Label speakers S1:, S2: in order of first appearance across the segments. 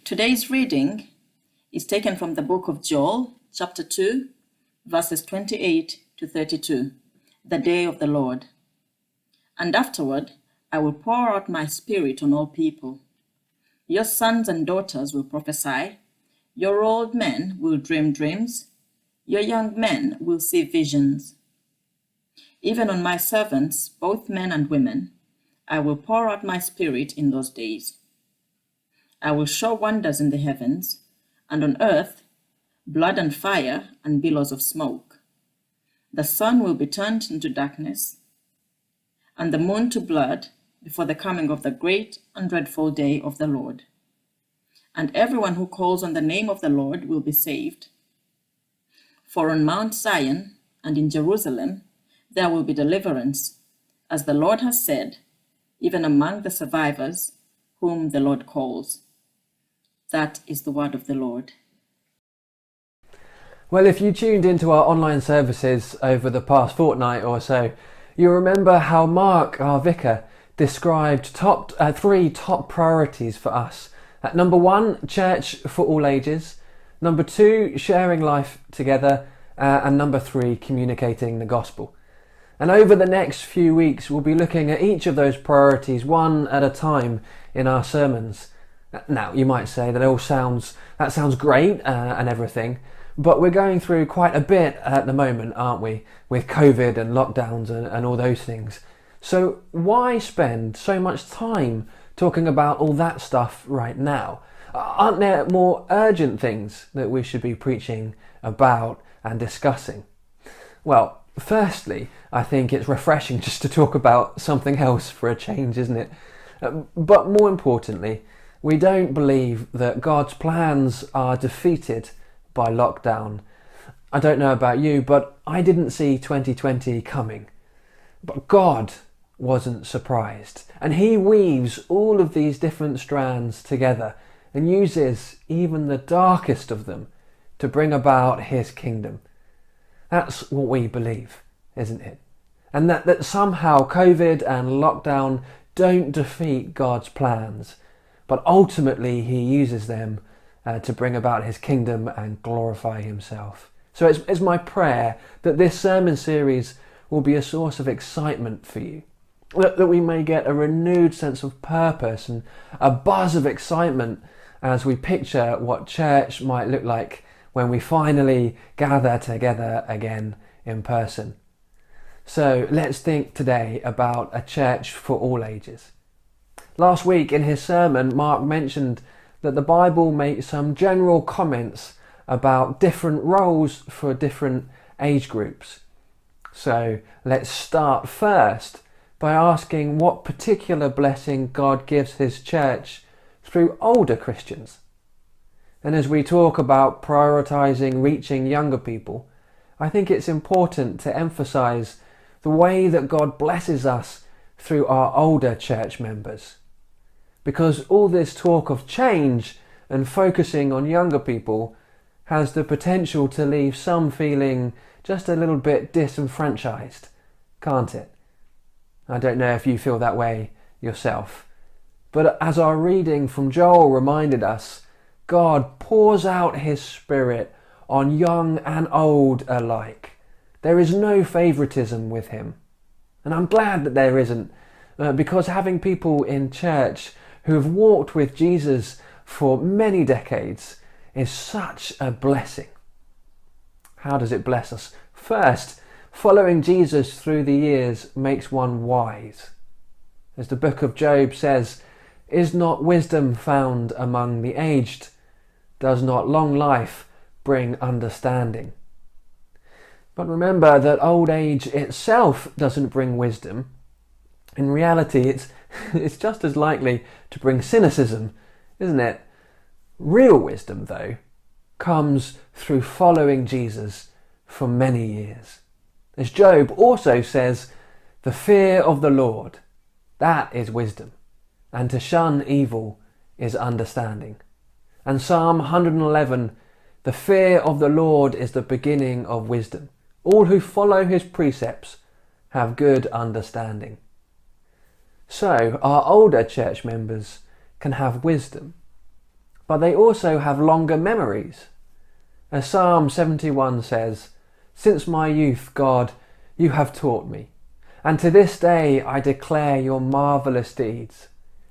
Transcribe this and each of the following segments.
S1: Today's reading is taken from the book of Joel, chapter 2, verses 28 to 32, the day of the Lord. And afterward, I will pour out my spirit on all people. Your sons and daughters will prophesy. Your old men will dream dreams. Your young men will see visions. Even on my servants, both men and women, I will pour out my spirit in those days. I will show wonders in the heavens, and on earth, blood and fire and billows of smoke. The sun will be turned into darkness, and the moon to blood before the coming of the great and dreadful day of the Lord. And everyone who calls on the name of the Lord will be saved. For on Mount Zion and in Jerusalem there will be deliverance, as the Lord has said, even among the survivors whom the Lord calls. That is the word of the Lord.
S2: Well, if you tuned into our online services over the past fortnight or so, you'll remember how Mark, our vicar, described three top priorities for us. Number 1, church for all ages. Number 2, sharing life together. And number 3, communicating the gospel. And over the next few weeks, we'll be looking at each of those priorities one at a time in our sermons. Now, you might say that sounds great and everything, but we're going through quite a bit at the moment, aren't we? With COVID and lockdowns and all those things. So why spend so much time talking about all that stuff right now? Aren't there more urgent things that we should be preaching about and discussing? Well, firstly, I think it's refreshing just to talk about something else for a change, isn't it? But more importantly, we don't believe that God's plans are defeated by lockdown. I don't know about you, but I didn't see 2020 coming. But God wasn't surprised. And he weaves all of these different strands together and uses even the darkest of them to bring about his kingdom. That's what we believe, isn't it? And that somehow COVID and lockdown don't defeat God's plans, but ultimately he uses them to bring about his kingdom and glorify himself. So it's my prayer that this sermon series will be a source of excitement for you, that we may get a renewed sense of purpose and a buzz of excitement as we picture what church might look like when we finally gather together again in person. So let's think today about a church for all ages. Last week in his sermon, Mark mentioned that the Bible makes some general comments about different roles for different age groups. So let's start first by asking what particular blessing God gives his church through older Christians. And as we talk about prioritizing reaching younger people, I think it's important to emphasize the way that God blesses us through our older church members. Because all this talk of change and focusing on younger people has the potential to leave some feeling just a little bit disenfranchised, can't it? I don't know if you feel that way yourself. But as our reading from Joel reminded us, God pours out his Spirit on young and old alike. There is no favoritism with him. And I'm glad that there isn't, because having people in church who have walked with Jesus for many decades is such a blessing. How does it bless us? First, following Jesus through the years makes one wise. As the book of Job says, "Is not wisdom found among the aged? Does not long life bring understanding?" But remember that old age itself doesn't bring wisdom. In reality, it's just as likely to bring cynicism, isn't it? Real wisdom, though, comes through following Jesus for many years. As Job also says, the fear of the Lord, that is wisdom, and to shun evil is understanding. And Psalm 111, the fear of the Lord is the beginning of wisdom. All who follow his precepts have good understanding. So our older church members can have wisdom. but they also have longer memories. As Psalm 71 says, "Since my youth, God, you have taught me, and to this day I declare your marvellous deeds.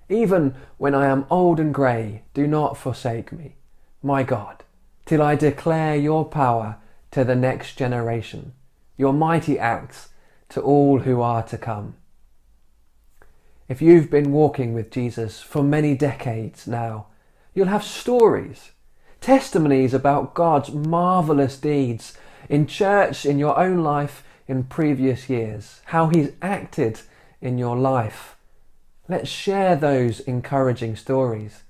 S2: Even when I am old and grey, do not forsake me, my God, till I declare your power to the next generation, your mighty acts to all who are to come." If you've been walking with Jesus for many decades now, you'll have stories, testimonies about God's marvellous deeds in church, in your own life, in previous years, how he's acted in your life. Let's share those encouraging stories.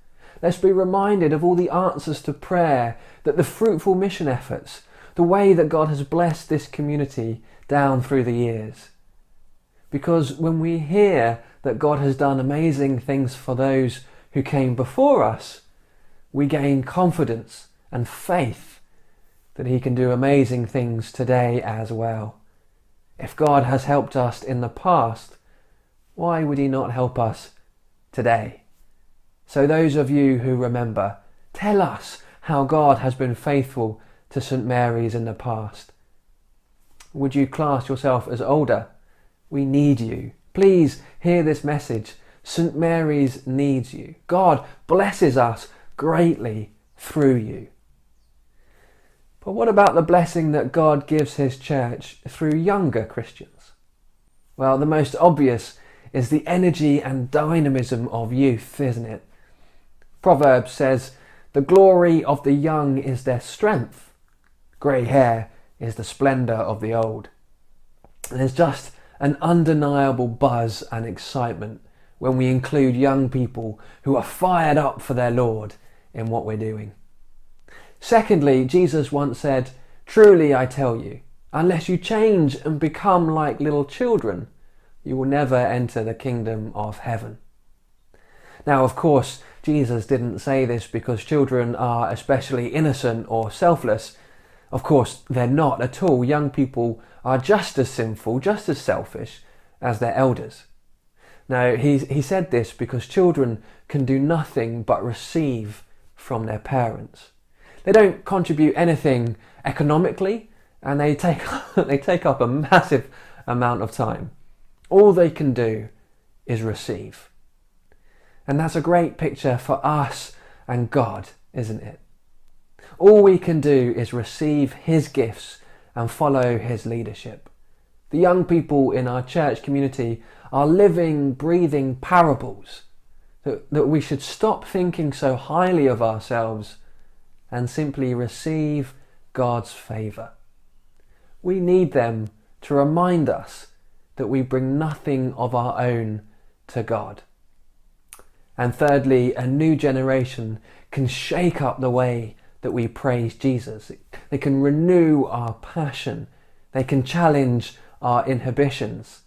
S2: Let's be reminded of all the answers to prayer, that the fruitful mission efforts, the way that God has blessed this community down through the years. Because when we hear that God has done amazing things for those who came before us, we gain confidence and faith that he can do amazing things today as well. If God has helped us in the past, why would he not help us today? So those of you who remember, tell us how God has been faithful to St Mary's in the past. Would you class yourself as older? We need you. Please hear this message. St Mary's needs you. God blesses us greatly through you. But what about the blessing that God gives his church through younger Christians? Well, the most obvious is the energy and dynamism of youth, isn't it? Proverbs says, "The glory of the young is their strength. Grey hair is the splendour of the old." And there's just an undeniable buzz and excitement when we include young people who are fired up for their Lord in what we're doing. Secondly, Jesus once said, "Truly I tell you, unless you change and become like little children, you will never enter the kingdom of heaven." Now, of course, Jesus didn't say this because children are especially innocent or selfless. Of course, they're not at all. Young people are just as sinful, just as selfish as their elders. Now, he said this because children can do nothing but receive from their parents. They don't contribute anything economically, and they take up a massive amount of time. All they can do is receive. And that's a great picture for us and God, isn't it? All we can do is receive his gifts and follow his leadership. The young people in our church community are living, breathing parables that we should stop thinking so highly of ourselves and simply receive God's favour. We need them to remind us that we bring nothing of our own to God. And thirdly, a new generation can shake up the way that we praise Jesus. They can renew our passion. They can challenge our inhibitions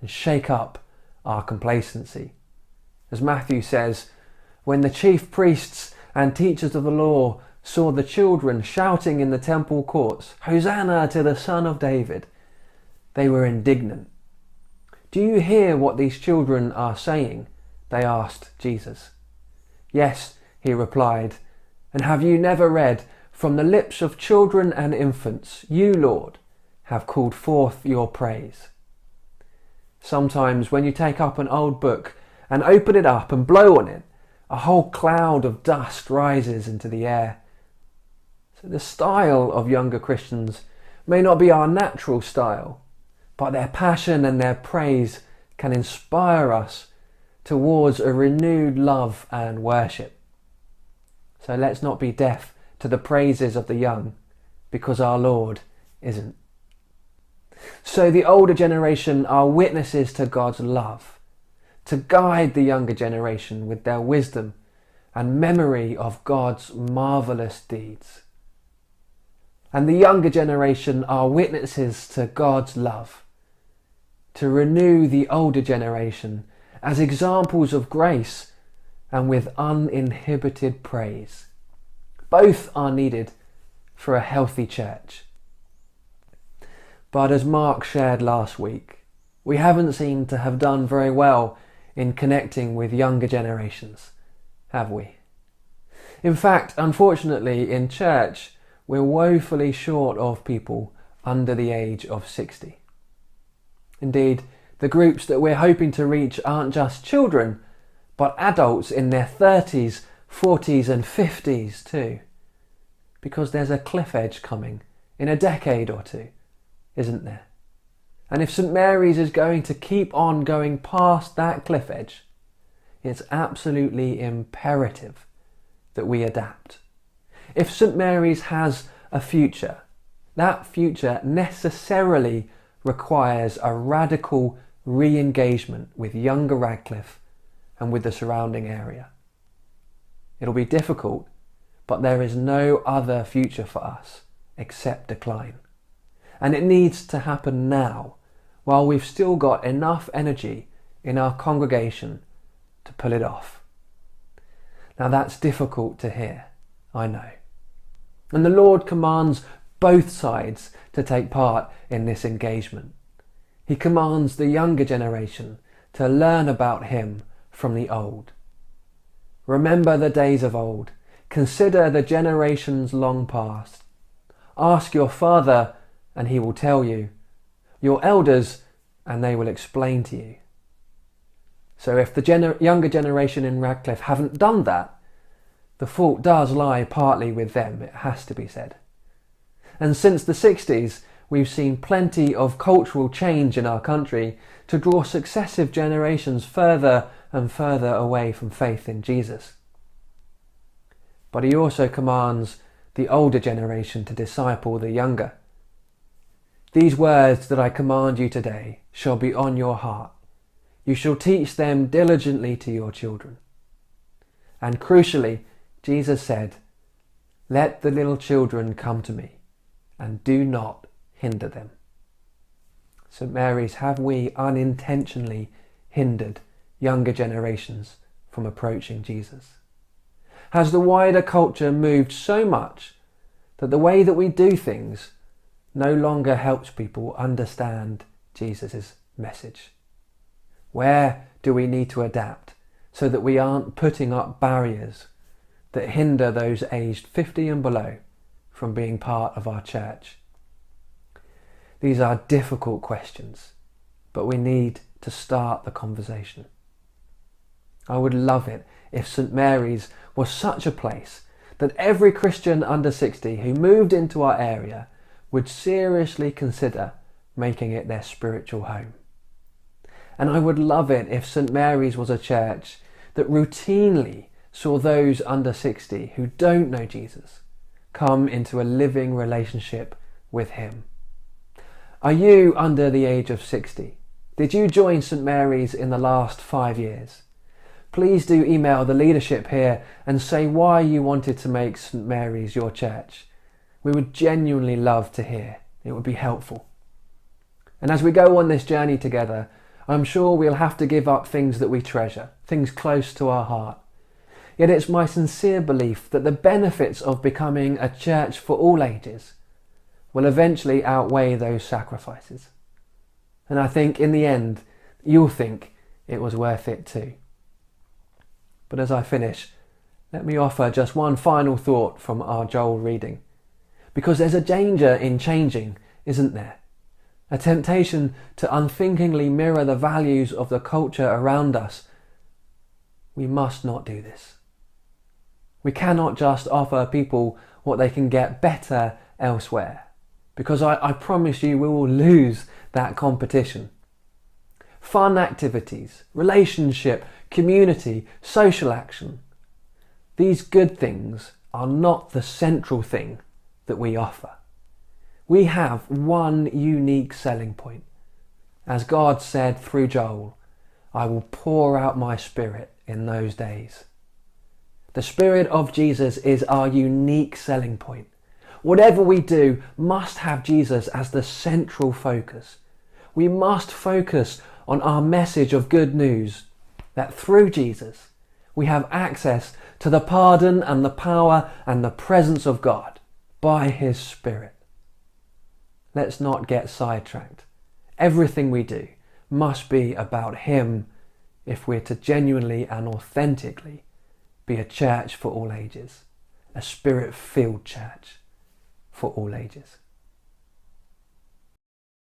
S2: and shake up our complacency. As Matthew says, when the chief priests and teachers of the law saw the children shouting in the temple courts, "Hosanna to the Son of David," they were indignant. "Do you hear what these children are saying?" they asked Jesus. "Yes," he replied, "and have you never read, from the lips of children and infants, you, Lord, have called forth your praise?" Sometimes when you take up an old book and open it up and blow on it, a whole cloud of dust rises into the air. So the style of younger Christians may not be our natural style, but their passion and their praise can inspire us towards a renewed love and worship. So let's not be deaf to the praises of the young, because our Lord isn't. So the older generation are witnesses to God's love, to guide the younger generation with their wisdom and memory of God's marvellous deeds. And the younger generation are witnesses to God's love, to renew the older generation as examples of grace and with uninhibited praise. Both are needed for a healthy church. But as Mark shared last week, we haven't seemed to have done very well in connecting with younger generations, have we? In fact, unfortunately, in church, we're woefully short of people under the age of 60. Indeed, the groups that we're hoping to reach aren't just children, but adults in their 30s, 40s and 50s too. Because there's a cliff edge coming in a decade or two, isn't there? And if St Mary's is going to keep on going past that cliff edge, it's absolutely imperative that we adapt. If St Mary's has a future, that future necessarily requires a radical re-engagement with younger Radcliffe and with the surrounding area. It'll be difficult, but there is no other future for us except decline. And it needs to happen now, while we've still got enough energy in our congregation to pull it off. Now that's difficult to hear, I know. And the Lord commands both sides to take part in this engagement. He commands the younger generation to learn about him from the old. Remember the days of old. Consider the generations long past. Ask your father, and he will tell you. Your elders, and they will explain to you. So if the younger generation in Radcliffe haven't done that, the fault does lie partly with them, it has to be said. And since the 60s, we've seen plenty of cultural change in our country to draw successive generations further and further away from faith in Jesus. But he also commands the older generation to disciple the younger. These words that I command you today shall be on your heart. You shall teach them diligently to your children. And crucially, Jesus said, let the little children come to me, and do not hinder them. St Mary's, have we unintentionally hindered younger generations from approaching Jesus? Has the wider culture moved so much that the way that we do things no longer helps people understand Jesus' message? Where do we need to adapt so that we aren't putting up barriers that hinder those aged 50 and below from being part of our church? These are difficult questions, but we need to start the conversation. I would love it if St Mary's was such a place that every Christian under 60 who moved into our area would seriously consider making it their spiritual home. And I would love it if St Mary's was a church that routinely saw those under 60 who don't know Jesus come into a living relationship with him. Are you under the age of 60? Did you join St Mary's in the last 5 years? Please do email the leadership here and say why you wanted to make St Mary's your church. We would genuinely love to hear. It would be helpful. And as we go on this journey together, I'm sure we'll have to give up things that we treasure, things close to our heart. Yet it's my sincere belief that the benefits of becoming a church for all ages will eventually outweigh those sacrifices. And I think in the end, you'll think it was worth it too. But as I finish, let me offer just one final thought from our Joel reading. Because there's a danger in changing, isn't there? A temptation to unthinkingly mirror the values of the culture around us. We must not do this. We cannot just offer people what they can get better elsewhere, because I promise you we will lose that competition. Fun activities, relationship, community, social action. These good things are not the central thing that we offer. We have one unique selling point. As God said through Joel, I will pour out my Spirit in those days. The Spirit of Jesus is our unique selling point. Whatever we do must have Jesus as the central focus. We must focus on our message of good news, that through Jesus we have access to the pardon and the power and the presence of God by his Spirit. Let's not get sidetracked. Everything we do must be about him if we're to genuinely and authentically be a church for all ages. a spirit-filled church for all ages.